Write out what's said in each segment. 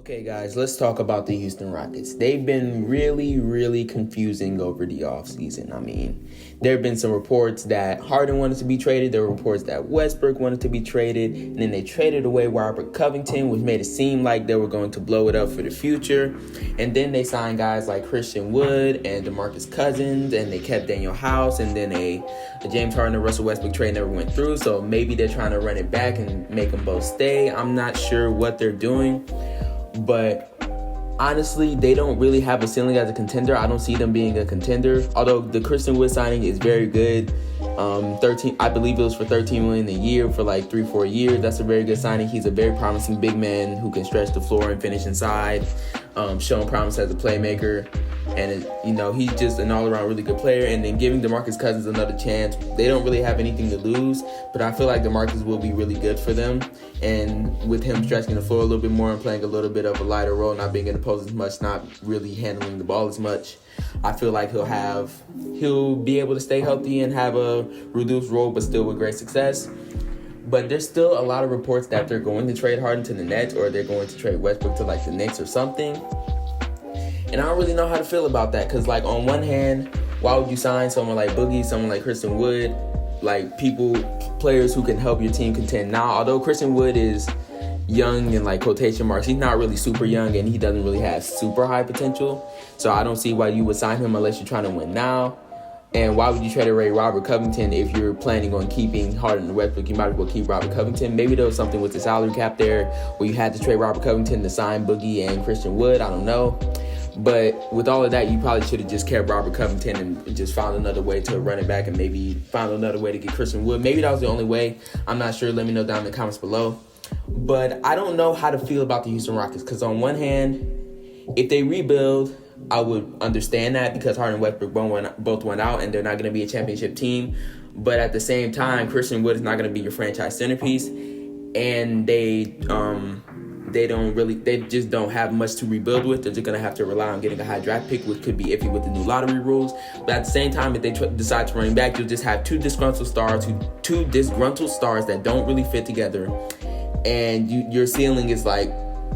Okay, guys, let's talk about the Houston Rockets. They've been really confusing over the offseason. I mean, there have been some reports that Harden wanted to be traded. There were reports that Westbrook wanted to be traded. And then they traded away Robert Covington, which made it seem like they were going to blow it up for the future. And then they signed guys like Christian Wood and DeMarcus Cousins, and they kept Daniel House. And then a James Harden and Russell Westbrook trade never went through. So maybe they're trying to run it back and make them both stay. I'm not sure what they're doing. But honestly, they don't really have a ceiling as a contender. I don't see them being a contender. Although the Christian Wood signing is very good. I believe it was for $13 million a year for like 3-4 years. That's a very good signing. He's a very promising big man who can stretch the floor and finish inside. Showing promise as a playmaker. And, he's just an all-around really good player. And then giving DeMarcus Cousins another chance. They don't really have anything to lose, but I feel like DeMarcus will be really good for them. And with him stretching the floor a little bit more and playing a little bit of a lighter role, not being in the post as much, not really handling the ball as much, I feel like he'll be able to stay healthy and have a reduced role, but still with great success. But there's still a lot of reports that they're going to trade Harden to the Nets, or they're going to trade Westbrook to like the Knicks or something. And I don't really know how to feel about that, because like on one hand, why would you sign someone like Boogie, someone like Christian Wood, like players who can help your team contend now? Although Christian Wood is young in like quotation marks, he's not really super young and he doesn't really have super high potential. So I don't see why you would sign him unless you're trying to win now. And why would you trade away Robert Covington if you're planning on keeping Harden and Westbrook? You might as well keep Robert Covington. Maybe there was something with the salary cap there where you had to trade Robert Covington to sign Boogie and Christian Wood. I don't know. But with all of that, you probably should have just kept Robert Covington and just found another way to run it back, and maybe found another way to get Christian Wood. Maybe that was the only way. I'm not sure. Let me know down in the comments below. But I don't know how to feel about the Houston Rockets, because on one hand, if they rebuild, I would understand that, because Harden and Westbrook both went out and they're not going to be a championship team. But at the same time, Christian Wood is not going to be your franchise centerpiece, and they just don't have much to rebuild with. They're just going to have to rely on getting a high draft pick, which could be iffy with the new lottery rules. But at the same time, if they decide to run back, you'll just have two disgruntled stars that don't really fit together. And your ceiling is like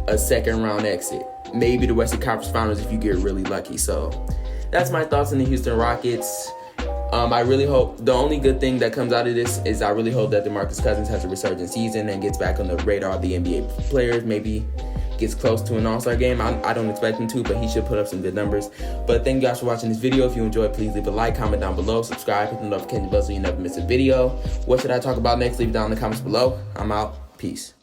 a second round exit. Maybe the Western Conference Finals if you get really lucky. So that's my thoughts on the Houston Rockets. I really hope the only good thing that comes out of this is I really hope that DeMarcus Cousins has a resurgent season and gets back on the radar of the NBA players. Maybe gets close to an all-star game. I don't expect him to, but he should put up some good numbers. But thank you guys for watching this video. If you enjoyed, please leave a like, comment down below, subscribe, hit the notification bell so you never miss a video. What should I talk about next? Leave it down in the comments below. I'm out. Peace.